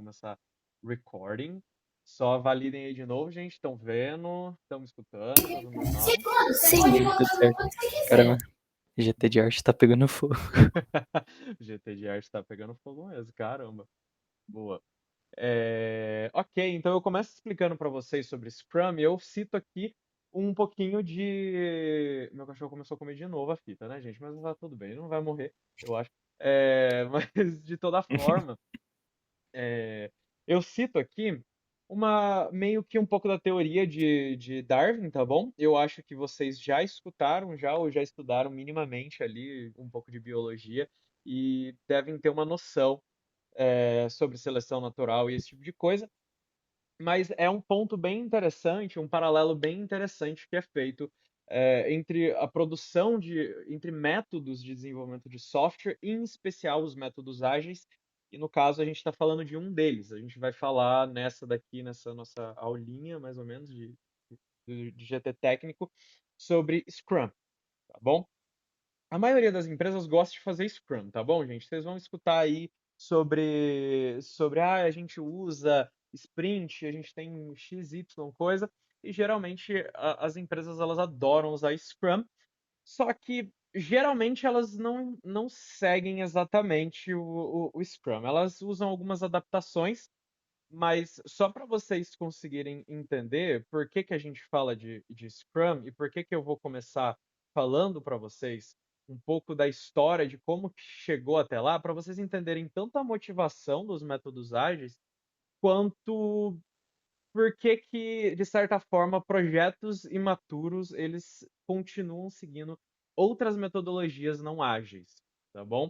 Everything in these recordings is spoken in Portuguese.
começar recording. Só validem aí de novo, gente. Estão vendo? Estão me escutando? Tá tudo normal? Sim, tudo certo. Caramba, GT de arte tá pegando fogo. O GT de arte tá pegando fogo mesmo, caramba. Boa. Ok, então eu começo explicando para vocês sobre Scrum e eu cito aqui um pouquinho de. Meu cachorro começou a comer de novo a fita, né, gente? Mas tá tudo bem, ele não vai morrer, eu acho. Mas de toda forma, é, eu cito aqui meio que um pouco da teoria de Darwin, tá bom? Eu acho que vocês já escutaram já ou já estudaram minimamente ali um pouco de biologia e devem ter uma noção sobre seleção natural e esse tipo de coisa. Mas é um ponto bem interessante, um paralelo bem interessante que é feito entre a produção entre métodos de desenvolvimento de software, em especial os métodos ágeis, e no caso a gente está falando de um deles. A gente vai falar nessa nossa aulinha, mais ou menos, de GT técnico, sobre Scrum, tá bom? A maioria das empresas gosta de fazer Scrum, tá bom, gente? Vocês vão escutar aí sobre a gente usa Sprint, a gente tem XY coisa, e geralmente as empresas elas adoram usar Scrum, só que geralmente elas não seguem exatamente o Scrum. Elas usam algumas adaptações, mas só para vocês conseguirem entender por que que a gente fala de Scrum e por que que eu vou começar falando para vocês um pouco da história de como que chegou até lá, para vocês entenderem tanto a motivação dos métodos ágeis, quanto por que que, de certa forma, projetos imaturos, eles continuam seguindo outras metodologias não ágeis, tá bom?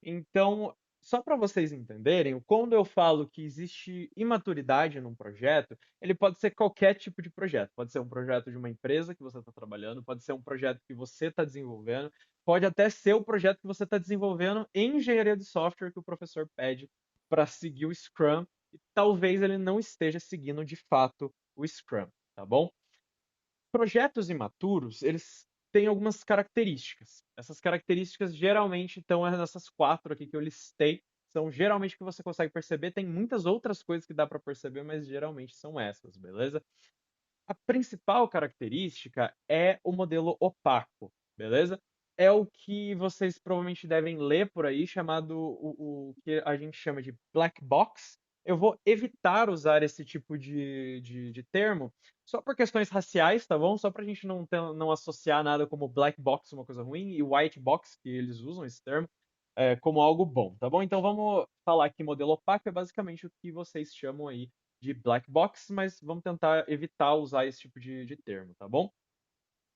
Então, só para vocês entenderem, quando eu falo que existe imaturidade num projeto, ele pode ser qualquer tipo de projeto. Pode ser um projeto de uma empresa que você está trabalhando, pode ser um projeto que você está desenvolvendo, pode até ser o projeto que você está desenvolvendo em engenharia de software que o professor pede para seguir o Scrum, e talvez ele não esteja seguindo de fato o Scrum, tá bom? Projetos imaturos, eles têm algumas características. Essas características geralmente estão nessas 4 aqui que eu listei, são geralmente que você consegue perceber, tem muitas outras coisas que dá para perceber, mas geralmente são essas, beleza? A principal característica é o modelo opaco, beleza? É o que vocês provavelmente devem ler por aí, chamado o que a gente chama de black box. Eu vou evitar usar esse tipo de termo, só por questões raciais, tá bom? Só para a gente não associar nada como black box, uma coisa ruim, e white box, que eles usam esse termo, como algo bom, tá bom? Então vamos falar que modelo opaco é basicamente o que vocês chamam aí de black box, mas vamos tentar evitar usar esse tipo de termo, tá bom?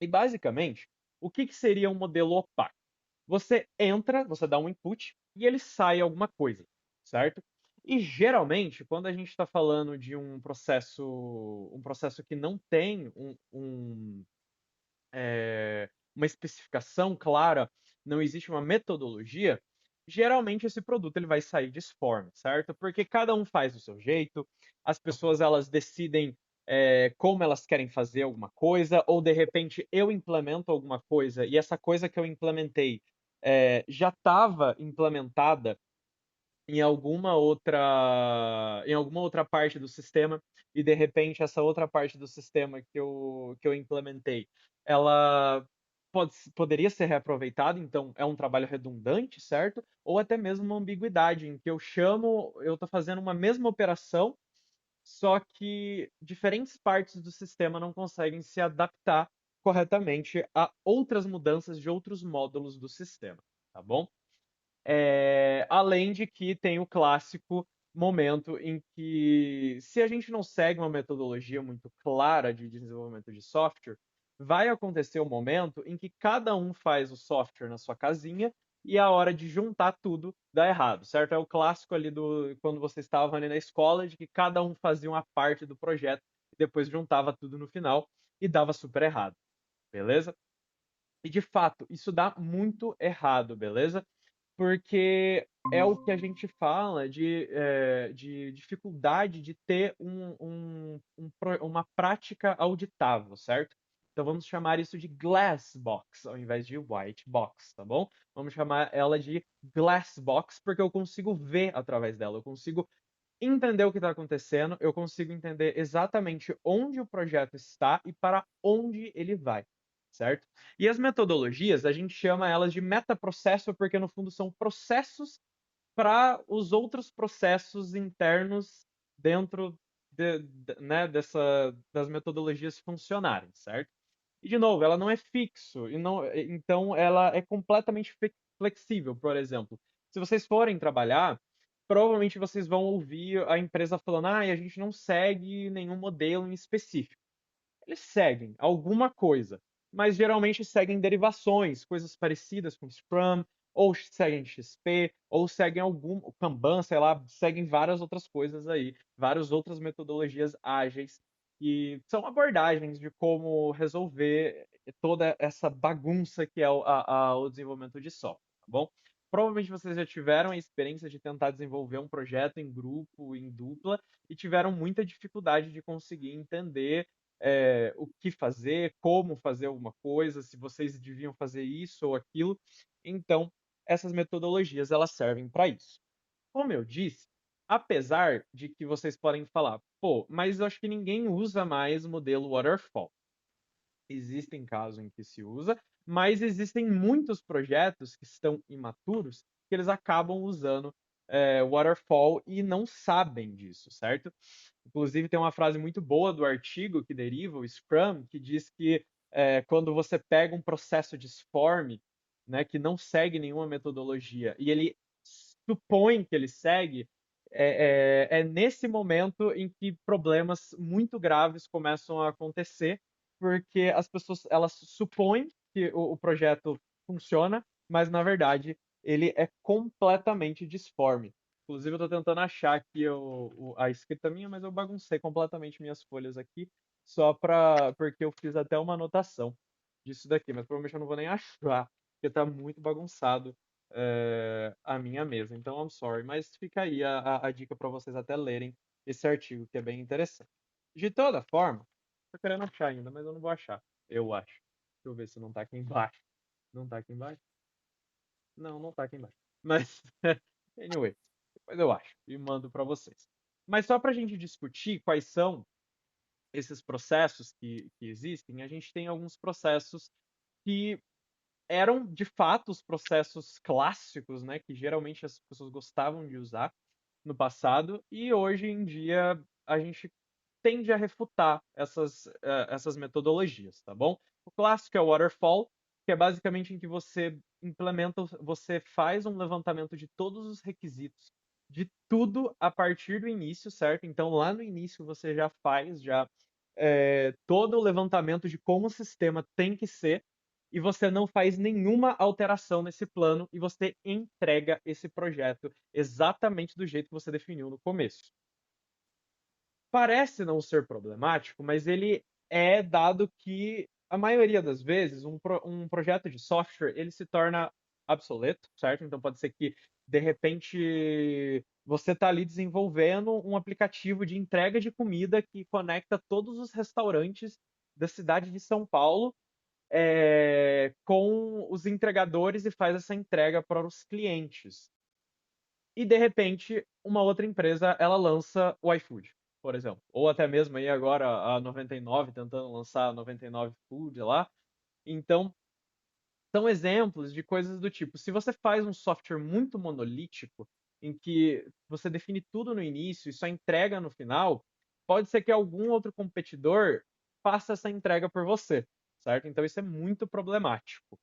E basicamente, o que que seria um modelo opaco? Você entra, você dá um input e ele sai alguma coisa, certo? E geralmente, quando a gente está falando de um processo que não tem uma especificação clara, não existe uma metodologia, geralmente esse produto ele vai sair disforme, certo? Porque cada um faz do seu jeito, as pessoas elas decidem como elas querem fazer alguma coisa, ou de repente eu implemento alguma coisa e essa coisa que eu implementei já estava implementada em alguma outra parte do sistema e de repente essa outra parte do sistema que eu implementei, ela poderia ser reaproveitada, então é um trabalho redundante, certo? Ou até mesmo uma ambiguidade em que eu estou fazendo uma mesma operação, só que diferentes partes do sistema não conseguem se adaptar corretamente a outras mudanças de outros módulos do sistema, tá bom? Além de que tem o clássico momento em que, se a gente não segue uma metodologia muito clara de desenvolvimento de software, vai acontecer o momento em que cada um faz o software na sua casinha e a hora de juntar tudo dá errado, certo? É o clássico ali do quando você estava ali na escola, de que cada um fazia uma parte do projeto e depois juntava tudo no final e dava super errado, beleza? E de fato, isso dá muito errado, beleza? Porque é o que a gente fala de dificuldade de ter uma prática auditável, certo? Então vamos chamar isso de glass box ao invés de white box, tá bom? Vamos chamar ela de glass box porque eu consigo ver através dela, eu consigo entender o que está acontecendo, eu consigo entender exatamente onde o projeto está e para onde ele vai, certo? E as metodologias, a gente chama elas de metaprocesso, porque no fundo são processos para os outros processos internos dentro né, das metodologias funcionarem, certo? E de novo, ela não é fixo, e não, então ela é completamente flexível. Por exemplo, se vocês forem trabalhar, provavelmente vocês vão ouvir a empresa falando: ah, a gente não segue nenhum modelo em específico. Eles seguem alguma coisa, mas geralmente seguem derivações, coisas parecidas com Scrum, ou seguem XP, ou seguem algum Kanban, sei lá, seguem várias outras coisas aí, várias outras metodologias ágeis, que são abordagens de como resolver toda essa bagunça que é o desenvolvimento de software, tá bom? Provavelmente vocês já tiveram a experiência de tentar desenvolver um projeto em grupo, em dupla, e tiveram muita dificuldade de conseguir entender o que fazer, como fazer alguma coisa, se vocês deviam fazer isso ou aquilo. Então, essas metodologias elas servem para isso. Como eu disse, apesar de que vocês podem falar, pô, mas eu acho que ninguém usa mais o modelo waterfall. Existem casos em que se usa, mas existem muitos projetos que estão imaturos que eles acabam usando waterfall e não sabem disso, certo? Inclusive, tem uma frase muito boa do artigo que deriva, o Scrum, que diz que quando você pega um processo disforme, né, que não segue nenhuma metodologia, e ele supõe que ele segue, é nesse momento em que problemas muito graves começam a acontecer, porque as pessoas elas supõem que o projeto funciona, mas na verdade ele é completamente disforme. Inclusive, eu tô tentando achar aqui a escrita minha, mas eu baguncei completamente minhas folhas aqui, porque eu fiz até uma anotação disso daqui, mas provavelmente eu não vou nem achar, porque tá muito bagunçado a minha mesa. Então, I'm sorry, mas fica aí a dica para vocês até lerem esse artigo, que é bem interessante. De toda forma, tô querendo achar ainda, mas eu não vou achar. Eu acho. Deixa eu ver se não tá aqui embaixo. Não tá aqui embaixo? Não, não tá aqui embaixo. Mas, anyway, depois eu acho e mando para vocês. Mas só para a gente discutir quais são esses processos que existem, a gente tem alguns processos que eram de fato os processos clássicos, né, que geralmente as pessoas gostavam de usar no passado, e hoje em dia a gente tende a refutar essas metodologias, tá bom? O clássico é o waterfall, que é basicamente em que você implementa, você faz um levantamento de todos os requisitos de tudo a partir do início, certo? Então lá no início você já faz todo o levantamento de como o sistema tem que ser e você não faz nenhuma alteração nesse plano e você entrega esse projeto exatamente do jeito que você definiu no começo. Parece não ser problemático, mas ele é dado que a maioria das vezes um projeto de software ele se torna obsoleto, certo? Então pode ser que de repente você está ali desenvolvendo um aplicativo de entrega de comida que conecta todos os restaurantes da cidade de São Paulo com os entregadores e faz essa entrega para os clientes. E de repente, uma outra empresa ela lança o iFood, por exemplo. Ou até mesmo aí agora a 99 tentando lançar a 99 Food lá. Então, são exemplos de coisas do tipo, se você faz um software muito monolítico, em que você define tudo no início e só entrega no final, pode ser que algum outro competidor faça essa entrega por você, certo? Então isso é muito problemático.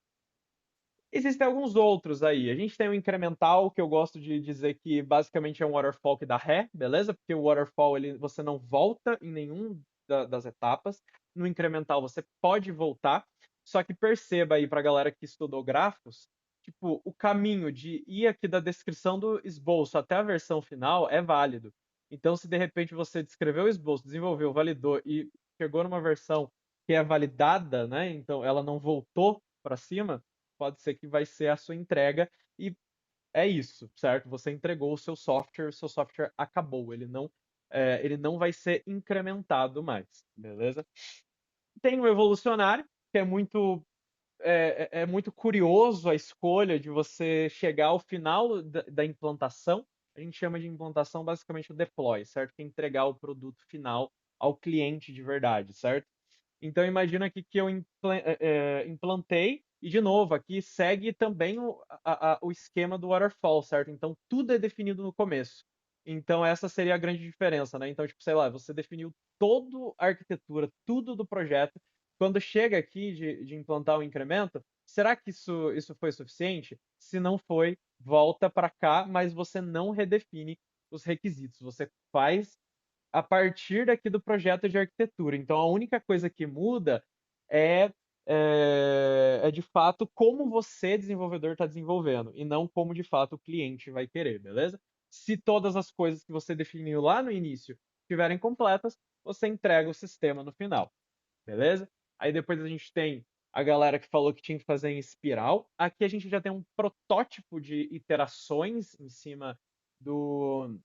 Existem alguns outros aí. A gente tem o incremental, que eu gosto de dizer que basicamente é um waterfall que dá ré, beleza? Porque o waterfall você não volta em nenhum das etapas. No incremental você pode voltar, só que perceba aí para a galera que estudou grafos, tipo, o caminho de ir aqui da descrição do esboço até a versão final é válido. Então, se de repente você descreveu o esboço, desenvolveu, validou e chegou numa versão que é validada, né? Então ela não voltou para cima, pode ser que vai ser a sua entrega e é isso, certo? Você entregou o seu software acabou, ele não vai ser incrementado mais, beleza? Tem o evolucionário, que é muito curioso a escolha de você chegar ao final da implantação. a gente chama de implantação basicamente o deploy, certo? Que é entregar o produto final ao cliente de verdade, certo? Então imagina aqui que eu implantei, e de novo, aqui segue também o esquema do waterfall, certo? Então tudo é definido no começo. Então essa seria a grande diferença, né? Então, tipo, sei lá, você definiu toda a arquitetura, tudo do projeto. Quando chega aqui de implantar o incremento, será que isso foi suficiente? Se não foi, volta para cá, mas você não redefine os requisitos. Você faz a partir daqui do projeto de arquitetura. Então, a única coisa que muda é, é de fato como você, desenvolvedor, está desenvolvendo, e não como de fato o cliente vai querer, beleza? Se todas as coisas que você definiu lá no início estiverem completas, você entrega o sistema no final, beleza? Aí depois a gente tem a galera que falou que tinha que fazer em espiral. Aqui a gente já tem um protótipo de iterações em cima do,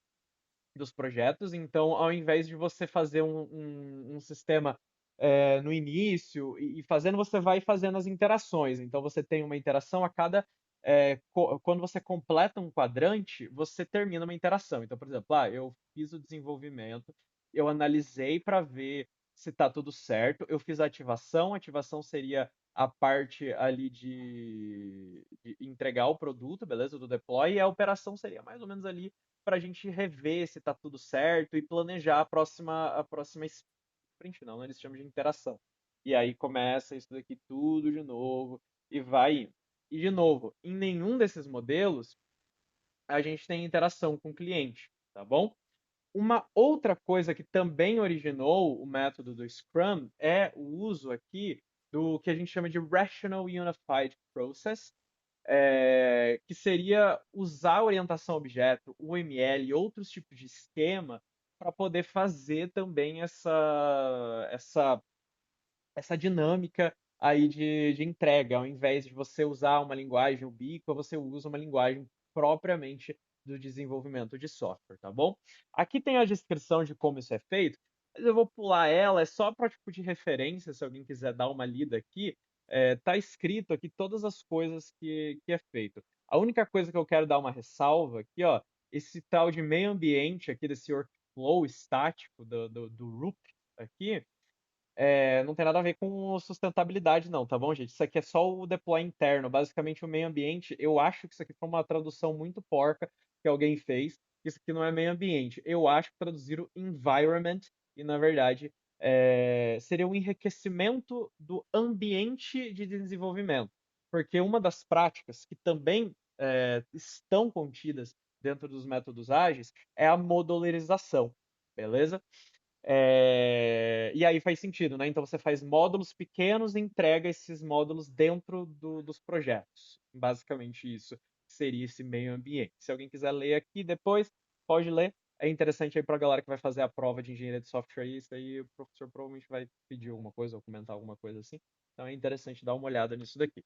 dos projetos. Então, ao invés de você fazer um sistema no início e fazendo, você vai fazendo as interações. Então, você tem uma interação a cada. Quando você completa um quadrante, você termina uma interação. Então, por exemplo, eu fiz o desenvolvimento, eu analisei para ver se está tudo certo, eu fiz a ativação seria a parte ali de entregar o produto, beleza? Do deploy, e a operação seria mais ou menos ali para a gente rever se está tudo certo e planejar a próxima sprint, não, né? Eles chamam de interação. E aí começa isso daqui tudo de novo e vai indo. E de novo, em nenhum desses modelos a gente tem interação com o cliente, tá bom? Uma outra coisa que também originou o método do Scrum é o uso aqui do que a gente chama de Rational Unified Process, que seria usar a orientação a objeto, o UML e outros tipos de esquema para poder fazer também essa dinâmica aí de entrega. Ao invés de você usar uma linguagem ubíqua, você usa uma linguagem propriamente do desenvolvimento de software, tá bom? Aqui tem a descrição de como isso é feito, mas eu vou pular ela, é só para tipo de referência, se alguém quiser dar uma lida aqui, tá escrito aqui todas as coisas que é feito. A única coisa que eu quero dar uma ressalva aqui, ó, esse tal de meio ambiente aqui, desse workflow estático do Roop aqui, não tem nada a ver com sustentabilidade, não, tá bom, gente? Isso aqui é só o deploy interno. Basicamente, o meio ambiente, eu acho que isso aqui foi uma tradução muito porca que alguém fez. Isso aqui não é meio ambiente. Eu acho que traduziram environment e, na verdade, seria um enriquecimento do ambiente de desenvolvimento. Porque uma das práticas que também estão contidas dentro dos métodos ágeis é a modularização, beleza? E aí faz sentido, né? Então você faz módulos pequenos e entrega esses módulos dentro dos projetos. Basicamente isso seria esse meio ambiente. Se alguém quiser ler aqui depois, pode ler. É interessante aí para a galera que vai fazer a prova de engenharia de software, isso aí o professor provavelmente vai pedir alguma coisa ou comentar alguma coisa assim. Então é interessante dar uma olhada nisso daqui.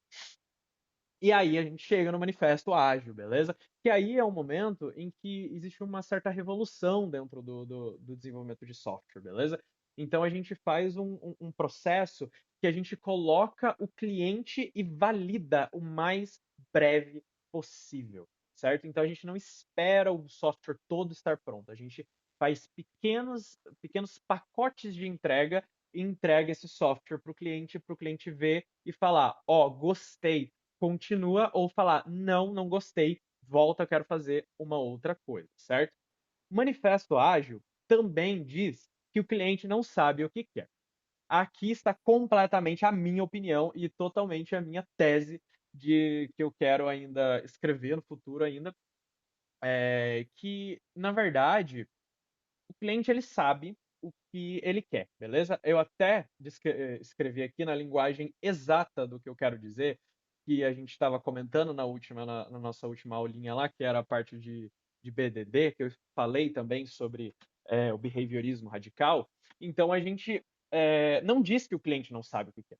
E aí a gente chega no manifesto ágil, beleza? Que aí é um momento em que existe uma certa revolução dentro do desenvolvimento de software, beleza? Então a gente faz um processo que a gente coloca o cliente e valida o mais breve possível, certo? Então a gente não espera o software todo estar pronto, a gente faz pequenos pacotes de entrega e entrega esse software para o cliente ver e falar, ó, gostei, continua, ou falar, não, não gostei, volta, eu quero fazer uma outra coisa, certo? O manifesto ágil também diz que o cliente não sabe o que quer. Aqui está completamente a minha opinião e totalmente a minha tese de que eu quero ainda escrever no futuro ainda, que na verdade o cliente ele sabe o que ele quer, beleza? Eu até escrevi aqui na linguagem exata do que eu quero dizer, que a gente estava comentando na nossa última aulinha lá, que era a parte de BDD, que eu falei também sobre o behaviorismo radical. Então a gente não diz que o cliente não sabe o que quer.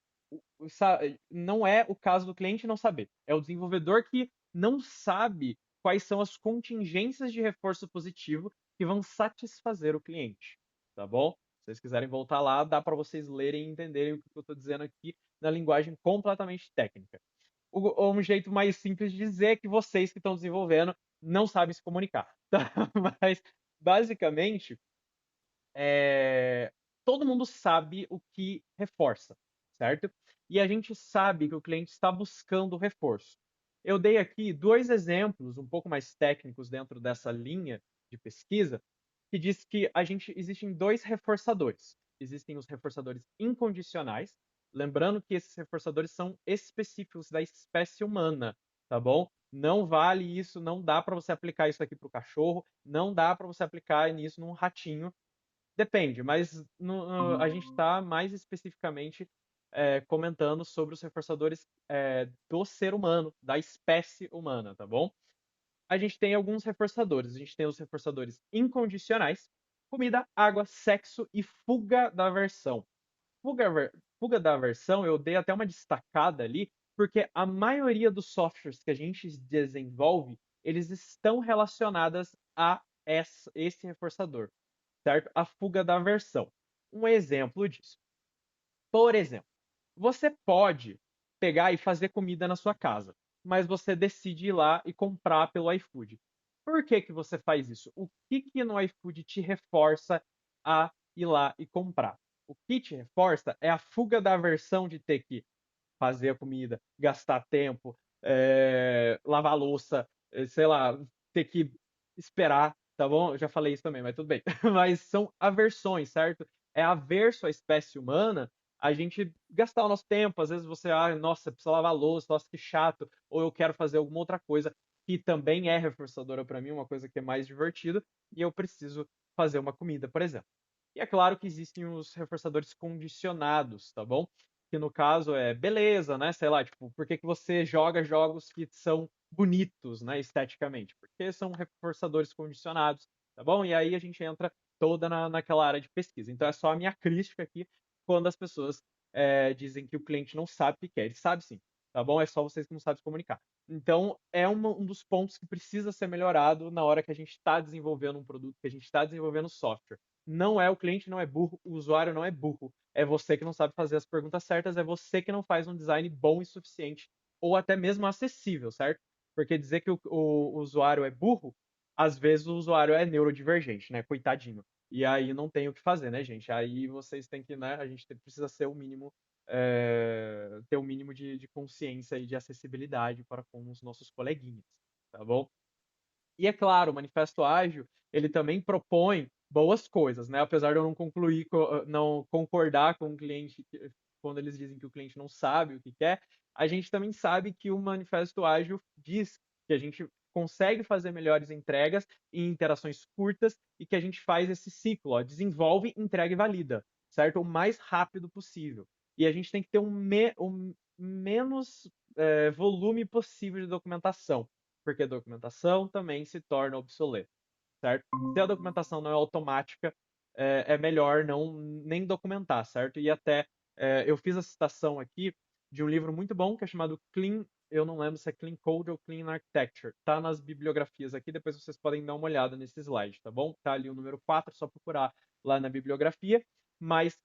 Não é o caso do cliente não saber. É o desenvolvedor que não sabe quais são as contingências de reforço positivo que vão satisfazer o cliente, tá bom? Se vocês quiserem voltar lá, dá para vocês lerem e entenderem o que eu estou dizendo aqui na linguagem completamente técnica. Um jeito mais simples de dizer é que vocês que estão desenvolvendo não sabem se comunicar. Tá? Mas, basicamente, eh, todo mundo sabe o que reforça, certo? E a gente sabe que o cliente está buscando reforço. Eu dei aqui 2 exemplos um pouco mais técnicos dentro dessa linha de pesquisa, que diz que existem 2 reforçadores. Existem os reforçadores incondicionais, lembrando que esses reforçadores são específicos da espécie humana, tá bom? Não vale isso, não dá para você aplicar isso aqui para o cachorro, não dá para você aplicar nisso num ratinho. Depende, mas a gente está mais especificamente comentando sobre os reforçadores do ser humano, da espécie humana, tá bom? A gente tem alguns reforçadores. A gente tem os reforçadores incondicionais: comida, água, sexo e fuga da aversão. Fuga da aversão, eu dei até uma destacada ali, porque a maioria dos softwares que a gente desenvolve, eles estão relacionadas a esse reforçador, certo? A fuga da aversão. Um exemplo disso. Por exemplo, você pode pegar e fazer comida na sua casa, mas você decide ir lá e comprar pelo iFood. Por que que você faz isso? O que que no iFood te reforça a ir lá e comprar? O que te reforça é a fuga da aversão de ter que fazer a comida, gastar tempo, lavar a louça, sei lá, ter que esperar, tá bom? Eu já falei isso também, mas tudo bem. Mas são aversões, certo? É averso à espécie humana a gente gastar o nosso tempo. Às vezes você, nossa, precisa lavar a louça, nossa, que chato, ou eu quero fazer alguma outra coisa que também é reforçadora para mim, uma coisa que é mais divertida, e eu preciso fazer uma comida, por exemplo. E é claro que existem os reforçadores condicionados, tá bom? Que no caso é beleza, né? Sei lá, tipo, por que que você joga jogos que são bonitos, né, esteticamente? Porque são reforçadores condicionados, tá bom? E aí a gente entra toda naquela área de pesquisa. Então é só a minha crítica aqui quando as pessoas dizem que o cliente não sabe o que quer. Ele sabe sim, tá bom? É só vocês que não sabem se comunicar. Então é um dos pontos que precisa ser melhorado na hora que a gente está desenvolvendo um produto, que a gente está desenvolvendo software. Não é o cliente, não é burro, o usuário não é burro. É você que não sabe fazer as perguntas certas, é você que não faz um design bom e suficiente, ou até mesmo acessível, certo? Porque dizer que o usuário é burro, às vezes o usuário é neurodivergente, né? Coitadinho. E aí não tem o que fazer, né, gente? Aí vocês têm que, né? A gente precisa ser o mínimo, ter o mínimo de consciência e de acessibilidade para com os nossos coleguinhas, tá bom? E é claro, o Manifesto Ágil, ele também propõe boas coisas, né? Apesar de eu não concluir, não concordar com o cliente quando eles dizem que o cliente não sabe o que quer, a gente também sabe que o Manifesto Ágil diz que a gente consegue fazer melhores entregas em interações curtas e que a gente faz esse ciclo, ó, desenvolve, entrega e valida, certo? O mais rápido possível. E a gente tem que ter um menos volume possível de documentação, porque a documentação também se torna obsoleta, certo? Se a documentação não é automática, é melhor não nem documentar, certo? E até eu fiz a citação aqui de um livro muito bom que é chamado Clean, eu não lembro se é Clean Code ou Clean Architecture. Tá nas bibliografias aqui, depois vocês podem dar uma olhada nesse slide, tá bom? Tá ali o número 4, só procurar lá na bibliografia. Mas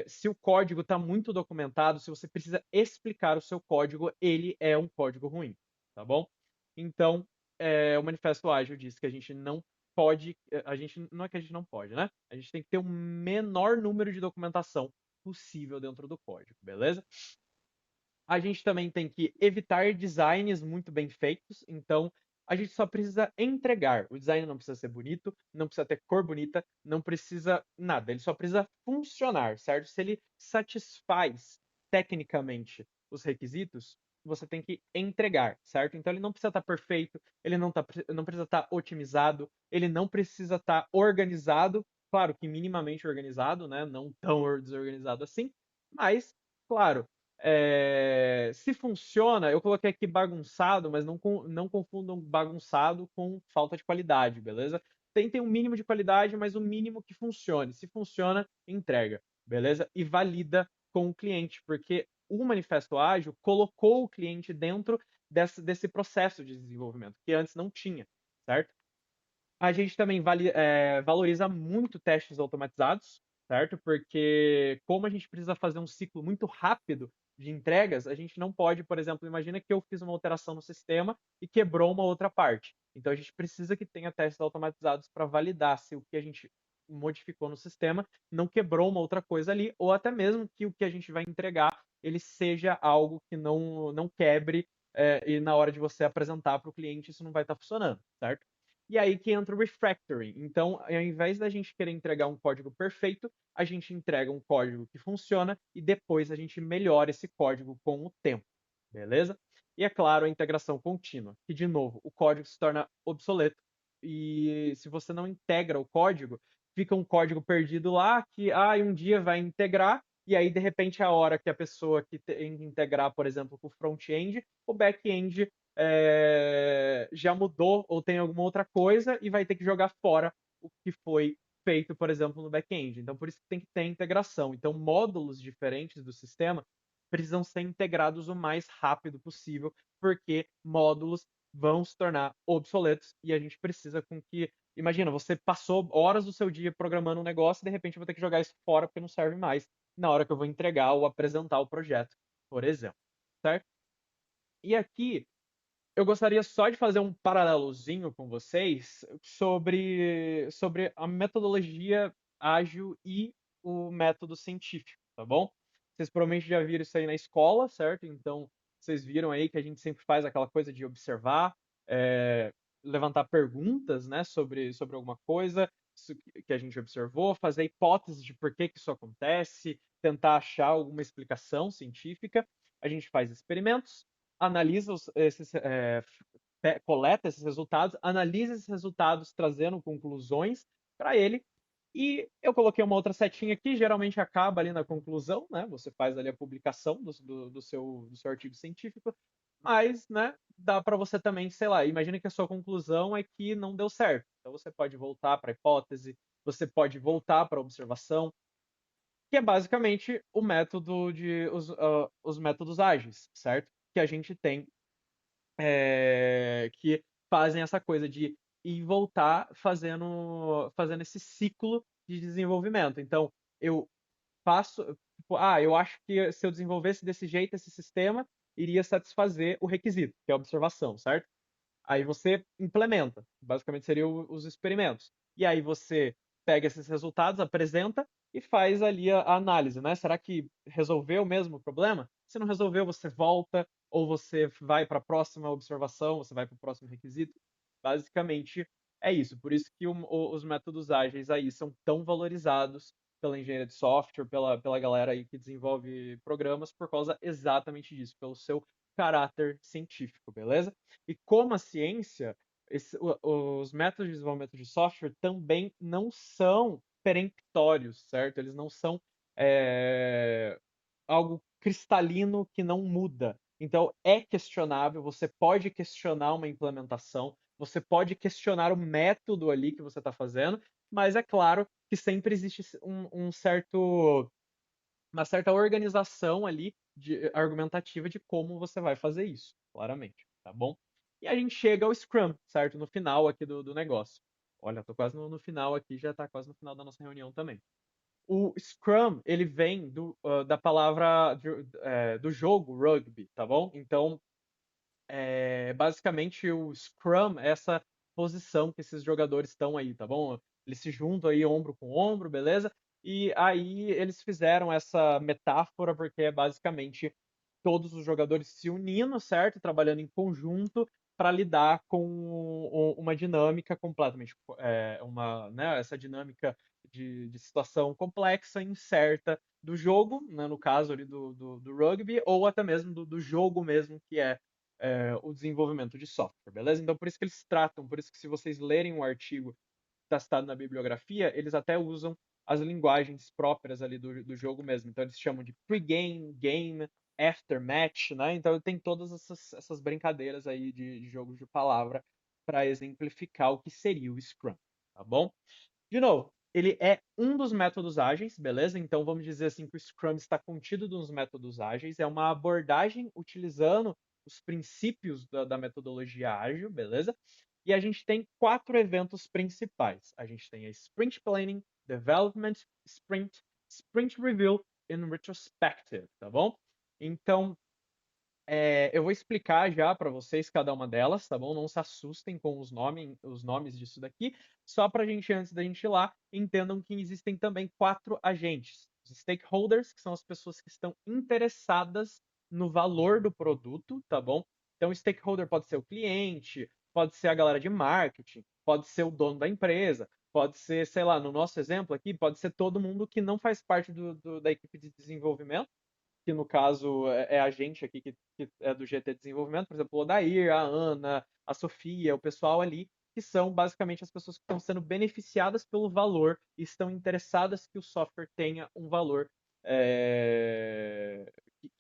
se o código está muito documentado, se você precisa explicar o seu código, ele é um código ruim, tá bom? Então, o Manifesto Ágil diz que a gente não pode, a gente não é que a gente não pode, né? A gente tem que ter o menor número de documentação possível dentro do código, beleza? A gente também tem que evitar designs muito bem feitos, então a gente só precisa entregar. O design não precisa ser bonito, não precisa ter cor bonita, não precisa nada, ele só precisa funcionar, certo? Se ele satisfaz tecnicamente os requisitos, você tem que entregar, certo? Então ele não precisa estar perfeito, ele não precisa estar otimizado, ele não precisa estar organizado, claro que minimamente organizado, né? Não tão desorganizado assim, mas, claro, se funciona, eu coloquei aqui bagunçado, mas não confundam bagunçado com falta de qualidade, beleza? Tentem um mínimo de qualidade, mas o mínimo que funcione. Se funciona, entrega, beleza? E valida com o cliente, porque o Manifesto Ágil colocou o cliente dentro desse processo de desenvolvimento, que antes não tinha, certo? A gente também valoriza muito testes automatizados, certo? Porque como a gente precisa fazer um ciclo muito rápido de entregas, a gente não pode, por exemplo, imagina que eu fiz uma alteração no sistema e quebrou uma outra parte. Então a gente precisa que tenha testes automatizados para validar se o que a gente modificou no sistema não quebrou uma outra coisa ali, ou até mesmo que o que a gente vai entregar ele seja algo que não quebre e na hora de você apresentar para o cliente isso não vai estar funcionando, certo? E aí que entra o refactoring. Então, ao invés da gente querer entregar um código perfeito, a gente entrega um código que funciona e depois a gente melhora esse código com o tempo, beleza? E é claro, a integração contínua, que de novo, o código se torna obsoleto e se você não integra o código, fica um código perdido lá que um dia vai integrar e aí de repente a hora que a pessoa que tem que integrar, por exemplo, com o front-end, o back-end já mudou ou tem alguma outra coisa e vai ter que jogar fora o que foi feito, por exemplo, no back-end. Então, por isso que tem que ter integração. Então, módulos diferentes do sistema precisam ser integrados o mais rápido possível, porque módulos vão se tornar obsoletos e a gente precisa com que. Imagina, você passou horas do seu dia programando um negócio e de repente eu vou ter que jogar isso fora porque não serve mais na hora que eu vou entregar ou apresentar o projeto, por exemplo, certo? E aqui eu gostaria só de fazer um paralelozinho com vocês sobre a metodologia ágil e o método científico, tá bom? Vocês provavelmente já viram isso aí na escola, certo? Então, vocês viram aí que a gente sempre faz aquela coisa de observar, é, levantar perguntas, né, sobre alguma coisa que a gente observou, fazer hipóteses de por que isso acontece, tentar achar alguma explicação científica. A gente faz experimentos, analisa coleta esses resultados, analisa esses resultados trazendo conclusões para ele. E eu coloquei uma outra setinha aqui, geralmente acaba ali na conclusão, né? Você faz ali a publicação do seu artigo científico, mas, né, dá para você também, sei lá, imagina que a sua conclusão é que não deu certo. Então você pode voltar para a hipótese, você pode voltar para a observação, que é basicamente o método os métodos ágeis, certo? Que a gente tem que fazem essa coisa de ir e voltar fazendo esse ciclo de desenvolvimento. Então, eu faço, tipo, eu acho que se eu desenvolvesse desse jeito esse sistema, iria satisfazer o requisito, que é a observação, certo? Aí você implementa, basicamente seria os experimentos. E aí você pega esses resultados, apresenta e faz ali a análise, né? Será que resolveu mesmo o problema? Se não resolveu, você volta ou você vai para a próxima observação, você vai para o próximo requisito. Basicamente é isso. Por isso que os métodos ágeis aí são tão valorizados pela engenharia de software, pela galera aí que desenvolve programas, por causa exatamente disso, pelo seu caráter científico, beleza? E como a ciência, os métodos de desenvolvimento de software também não são peremptórios, certo? Eles não são algo cristalino que não muda. Então, é questionável, você pode questionar uma implementação, você pode questionar o método ali que você está fazendo, mas é claro que sempre existe uma certa organização ali argumentativa de como você vai fazer isso, claramente, tá bom? E a gente chega ao Scrum, certo? No final aqui do negócio. Olha, tô quase no final aqui, já tá quase no final da nossa reunião também. O Scrum, ele vem da palavra do jogo rugby, tá bom? Então, basicamente o Scrum é essa posição que esses jogadores estão aí, tá bom? Eles se juntam aí ombro com ombro, beleza? E aí eles fizeram essa metáfora porque é basicamente todos os jogadores se unindo, certo? Trabalhando em conjunto para lidar com uma dinâmica completamente, essa dinâmica de situação complexa, incerta do jogo, né, no caso ali do rugby, ou até mesmo do jogo mesmo, que é o desenvolvimento de software, beleza? Então, por isso que eles tratam, por isso que se vocês lerem um artigo que está citado na bibliografia, eles até usam as linguagens próprias ali do jogo mesmo. Então, eles chamam de pre-game, game, aftermatch, né? Então, tem todas essas brincadeiras aí de jogos de palavra para exemplificar o que seria o Scrum, tá bom? De novo, ele é um dos métodos ágeis, beleza? Então vamos dizer assim que o Scrum está contido nos métodos ágeis, é uma abordagem utilizando os princípios da metodologia ágil, beleza? E a gente tem 4 eventos principais. A gente tem a Sprint Planning, Development Sprint, Sprint Review e Retrospective, tá bom? Então, eu vou explicar já para vocês cada uma delas, tá bom? Não se assustem com os nomes disso daqui, só para a gente, antes da gente ir lá, entendam que existem também 4 agentes. Os stakeholders, que são as pessoas que estão interessadas no valor do produto, tá bom? Então, o stakeholder pode ser o cliente, pode ser a galera de marketing, pode ser o dono da empresa, pode ser, sei lá, no nosso exemplo aqui, pode ser todo mundo que não faz parte da equipe de desenvolvimento, que no caso é a gente aqui que é do GT Desenvolvimento, por exemplo, o Odair, a Ana, a Sofia, o pessoal ali, que são basicamente as pessoas que estão sendo beneficiadas pelo valor e estão interessadas que o software tenha um valor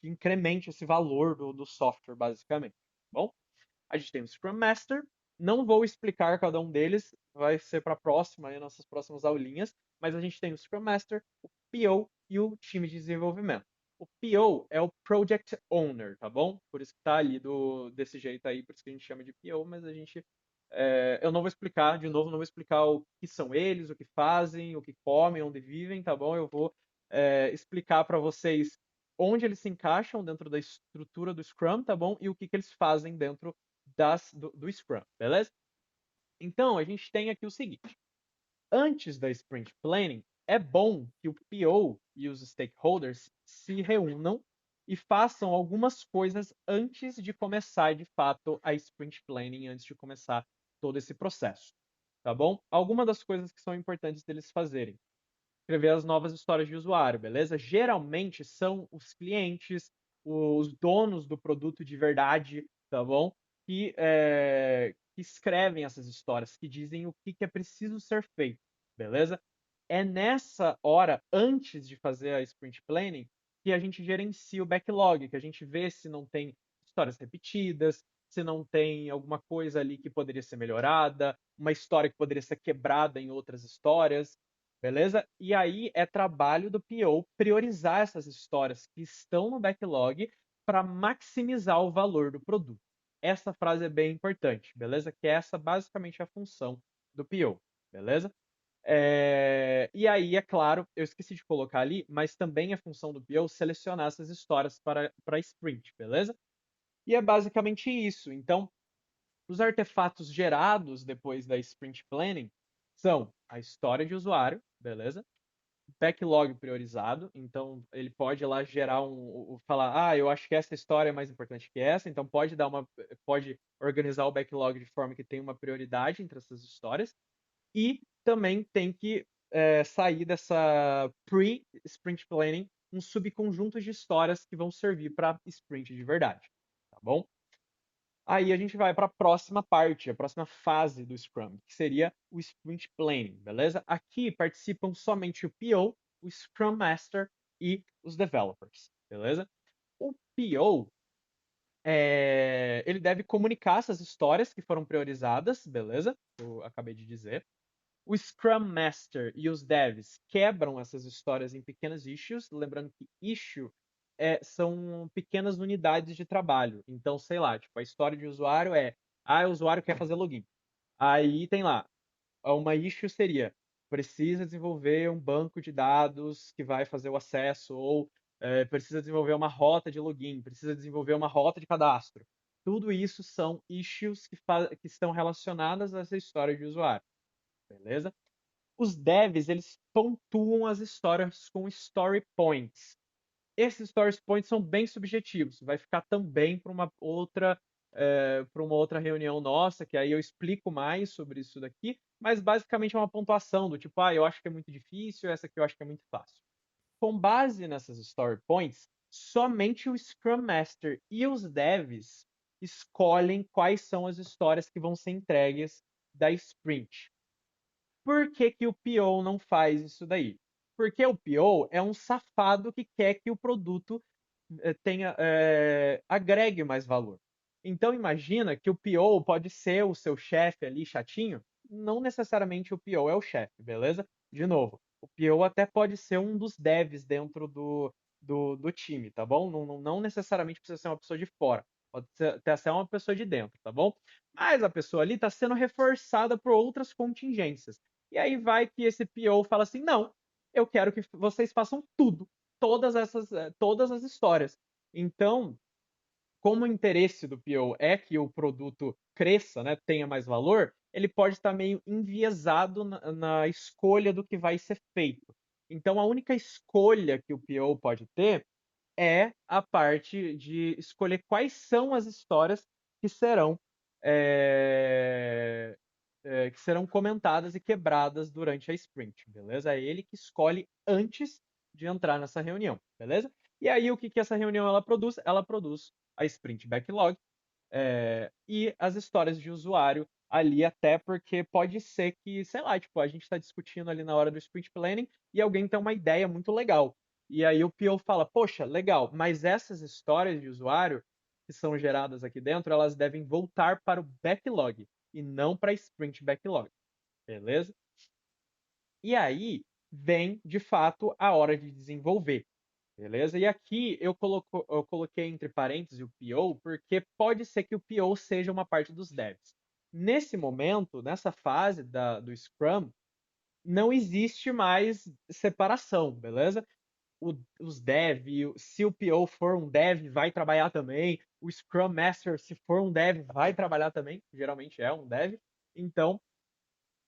que incremente esse valor do software, basicamente. Bom, a gente tem o Scrum Master. Não vou explicar cada um deles, vai ser para a próxima, aí, nossas próximas aulinhas, mas a gente tem o Scrum Master, o PO e o time de desenvolvimento. O PO é o Project Owner, tá bom? Por isso que tá ali desse jeito aí, por isso que a gente chama de PO, mas a gente. Eu não vou explicar, de novo, não vou explicar o que são eles, o que fazem, o que comem, onde vivem, tá bom? Eu vou explicar para vocês onde eles se encaixam dentro da estrutura do Scrum, tá bom? E o que eles fazem dentro do Scrum, beleza? Então, a gente tem aqui o seguinte: antes da Sprint Planning, é bom que o PO e os stakeholders se reúnam e façam algumas coisas antes de começar, de fato, a Sprint Planning, antes de começar todo esse processo, tá bom? Algumas das coisas que são importantes deles fazerem: escrever as novas histórias de usuário, beleza? Geralmente são os clientes, os donos do produto de verdade, tá bom? Que escrevem essas histórias, que dizem o que é preciso ser feito, beleza? É nessa hora, antes de fazer a sprint planning, que a gente gerencia o backlog, que a gente vê se não tem histórias repetidas, se não tem alguma coisa ali que poderia ser melhorada, uma história que poderia ser quebrada em outras histórias, beleza? E aí é trabalho do PO priorizar essas histórias que estão no backlog para maximizar o valor do produto. Essa frase é bem importante, beleza? Que essa basicamente é a função do PO, beleza? E aí, é claro, eu esqueci de colocar ali, mas também é função do PO selecionar essas histórias para sprint, beleza? E é basicamente isso. Então, os artefatos gerados depois da sprint planning são a história de usuário, beleza? Backlog priorizado, então ele pode lá gerar falar, eu acho que essa história é mais importante que essa, então pode organizar o backlog de forma que tem uma prioridade entre essas histórias, e também tem que sair dessa pre-sprint planning um subconjunto de histórias que vão servir para sprint de verdade, tá bom? Aí a gente vai para a próxima parte, a próxima fase do Scrum, que seria o Sprint Planning, beleza? Aqui participam somente o PO, o Scrum Master e os developers, beleza? O PO, ele deve comunicar essas histórias que foram priorizadas, beleza? Eu acabei de dizer. O Scrum Master e os devs quebram essas histórias em pequenas issues, lembrando que issue são pequenas unidades de trabalho. Então, sei lá, tipo, a história de usuário o usuário quer fazer login. Aí tem lá, uma issue seria, precisa desenvolver um banco de dados que vai fazer o acesso, ou precisa desenvolver uma rota de login, precisa desenvolver uma rota de cadastro. Tudo isso são issues que estão relacionadas a essa história de usuário, beleza? Os devs, eles pontuam as histórias com story points. Esses story points são bem subjetivos. Vai ficar também para uma outra reunião nossa, que aí eu explico mais sobre isso daqui, mas basicamente é uma pontuação do tipo, eu acho que é muito difícil, essa aqui eu acho que é muito fácil. Com base nessas story points, somente o Scrum Master e os devs escolhem quais são as histórias que vão ser entregues da sprint. Por que, que o PO não faz isso daí? Porque o PO é um safado que quer que o produto agregue mais valor. Então imagina que o PO pode ser o seu chefe ali chatinho. Não necessariamente o PO é o chefe, beleza? De novo, o PO até pode ser um dos devs dentro do time, tá bom? Não necessariamente precisa ser uma pessoa de fora. Pode ser, até ser uma pessoa de dentro, tá bom? Mas a pessoa ali está sendo reforçada por outras contingências. E aí vai que esse PO fala assim: não, eu quero que vocês façam tudo, todas as histórias. Então, como o interesse do PO é que o produto cresça, né, tenha mais valor, ele pode estar meio enviesado na escolha do que vai ser feito. Então, a única escolha que o PO pode ter é a parte de escolher quais são as histórias que serão, eh que serão comentadas e quebradas durante a sprint, beleza? É ele que escolhe antes de entrar nessa reunião, beleza? E aí o que que essa reunião ela produz? Ela produz a sprint backlog, e as histórias de usuário ali, até porque pode ser que, sei lá, tipo, a gente está discutindo ali na hora do sprint planning e alguém tem uma ideia muito legal. E aí o PO fala, poxa, legal, mas essas histórias de usuário que são geradas aqui dentro, elas devem voltar para o backlog e não para sprint backlog, beleza? E aí vem, de fato, a hora de desenvolver. Beleza? E aqui eu coloquei entre parênteses o PO, porque pode ser que o PO seja uma parte dos devs. Nesse momento, nessa fase do Scrum, não existe mais separação, beleza? Os dev, se o PO for um dev, vai trabalhar também. O Scrum Master, se for um dev, vai trabalhar também. Geralmente é um dev. Então,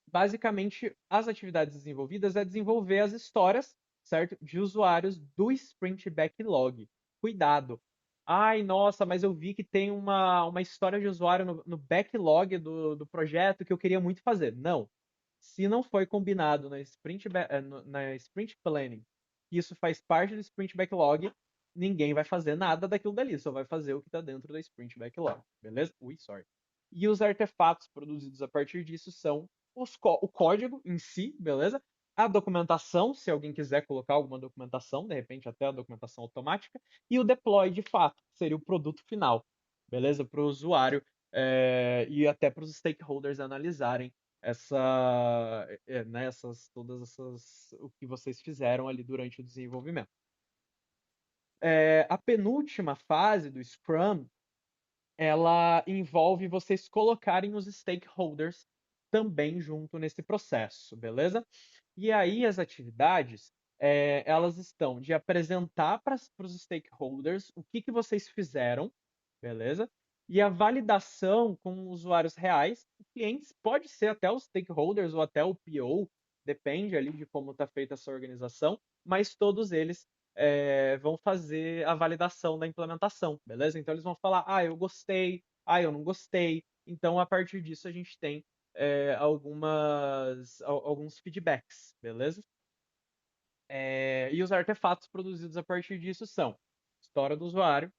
basicamente, as atividades desenvolvidas é desenvolver as histórias, certo? De usuários do Sprint Backlog. Cuidado. Ai, nossa, mas eu vi que tem uma história de usuário no backlog do projeto que eu queria muito fazer. Não. Se não foi combinado na Sprint Planning, que isso faz parte do Sprint Backlog, ninguém vai fazer nada daquilo dali, só vai fazer o que está dentro da Sprint Backlog, beleza? Ui, sorry. E os artefatos produzidos a partir disso são o código em si, beleza? A documentação, se alguém quiser colocar alguma documentação, de repente até a documentação automática, e o deploy de fato, que seria o produto final, beleza? Para o usuário e até para os stakeholders analisarem né, todas essas, o que vocês fizeram ali durante o desenvolvimento. A penúltima fase do Scrum ela envolve vocês colocarem os stakeholders também junto nesse processo, beleza? E aí as atividades, elas estão de apresentar para os stakeholders o que vocês fizeram, beleza? E a validação com usuários reais, clientes, pode ser até os stakeholders ou até o PO, depende ali de como está feita essa organização, mas todos eles vão fazer a validação da implementação, beleza? Então eles vão falar, ah, eu gostei, ah, eu não gostei. Então, a partir disso, a gente tem alguns feedbacks, beleza? E os artefatos produzidos a partir disso são história do usuário,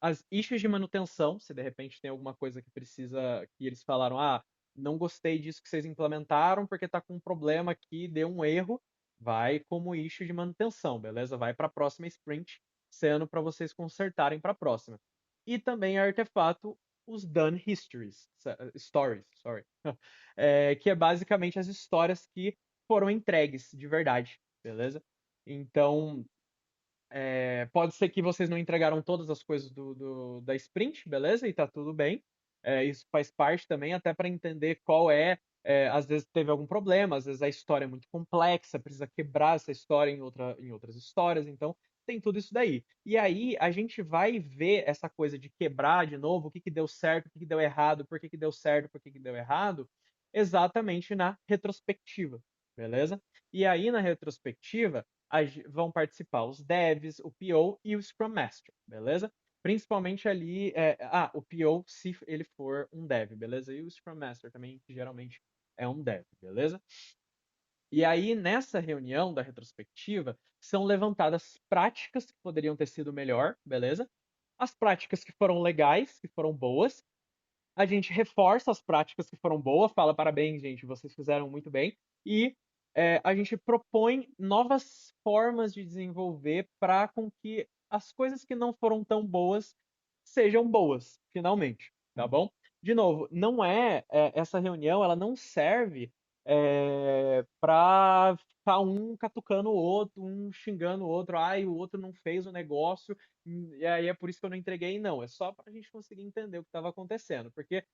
as issues de manutenção, se de repente tem alguma coisa que precisa, que eles falaram, ah, não gostei disso que vocês implementaram porque está com um problema aqui, deu um erro, vai como issue de manutenção, beleza? Vai para a próxima sprint, sendo para vocês consertarem para a próxima. E também artefato os done stories, sorry, que é basicamente as histórias que foram entregues de verdade, beleza? Então, pode ser que vocês não entregaram todas as coisas da sprint, beleza? E tá tudo bem. Isso faz parte também, até para entender qual às vezes teve algum problema, às vezes a história é muito complexa, precisa quebrar essa história em outras histórias, então tem tudo isso daí. E aí a gente vai ver essa coisa de quebrar de novo, o que que deu certo, o que que deu errado, por que que deu certo, por que que deu errado, exatamente na retrospectiva, beleza? E aí na retrospectiva, vão participar os devs, o PO e o Scrum Master, beleza? Principalmente ali, o PO se ele for um dev, beleza? E o Scrum Master também, que geralmente é um dev, beleza? E aí, nessa reunião da retrospectiva, são levantadas práticas que poderiam ter sido melhor, beleza? As práticas que foram legais, que foram boas, a gente reforça as práticas que foram boas, fala parabéns, gente, vocês fizeram muito bem, e a gente propõe novas formas de desenvolver para com que as coisas que não foram tão boas sejam boas, finalmente, tá bom? De novo, não essa reunião, ela não serve para ficar um catucando o outro, um xingando o outro, ai, o outro não fez o negócio, e aí é por isso que eu não entreguei, não. É só para a gente conseguir entender o que estava acontecendo. Porque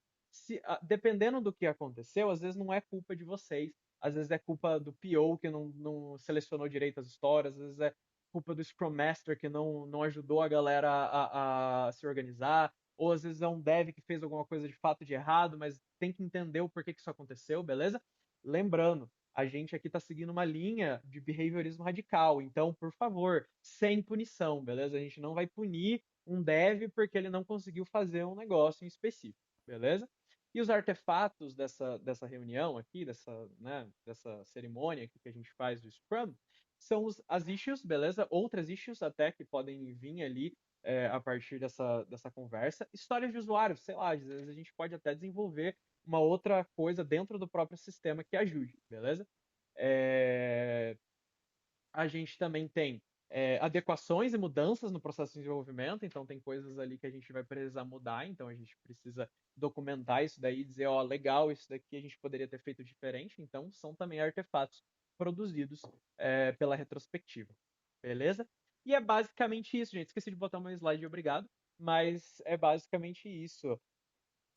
dependendo do que aconteceu, às vezes não é culpa de vocês, às vezes é culpa do PO que não selecionou direito as histórias, às vezes é culpa do Scrum Master que não ajudou a galera a se organizar, ou às vezes é um dev que fez alguma coisa de fato de errado, mas tem que entender o porquê que isso aconteceu, beleza? Lembrando, a gente aqui está seguindo uma linha de behaviorismo radical, então, por favor, sem punição, beleza? A gente não vai punir um dev porque ele não conseguiu fazer um negócio em específico, beleza? E os artefatos dessa reunião aqui, dessa cerimônia aqui que a gente faz do Scrum, são as issues, beleza? Outras issues até que podem vir ali a partir dessa conversa. Histórias de usuários, sei lá, às vezes a gente pode até desenvolver uma outra coisa dentro do próprio sistema que ajude, beleza? A gente também tem adequações e mudanças no processo de desenvolvimento, então tem coisas ali que a gente vai precisar mudar, então a gente precisa documentar isso daí, dizer, ó, legal, isso daqui a gente poderia ter feito diferente, então são também artefatos produzidos pela retrospectiva, beleza? E é basicamente isso, gente. Esqueci de botar meu slide, obrigado, mas é basicamente isso.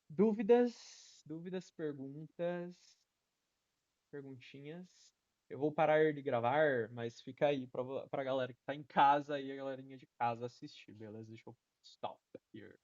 Dúvidas, perguntinhas. Eu vou parar de gravar, mas fica aí pra galera que tá em casa e a galerinha de casa assistir, beleza? Deixa eu stop here.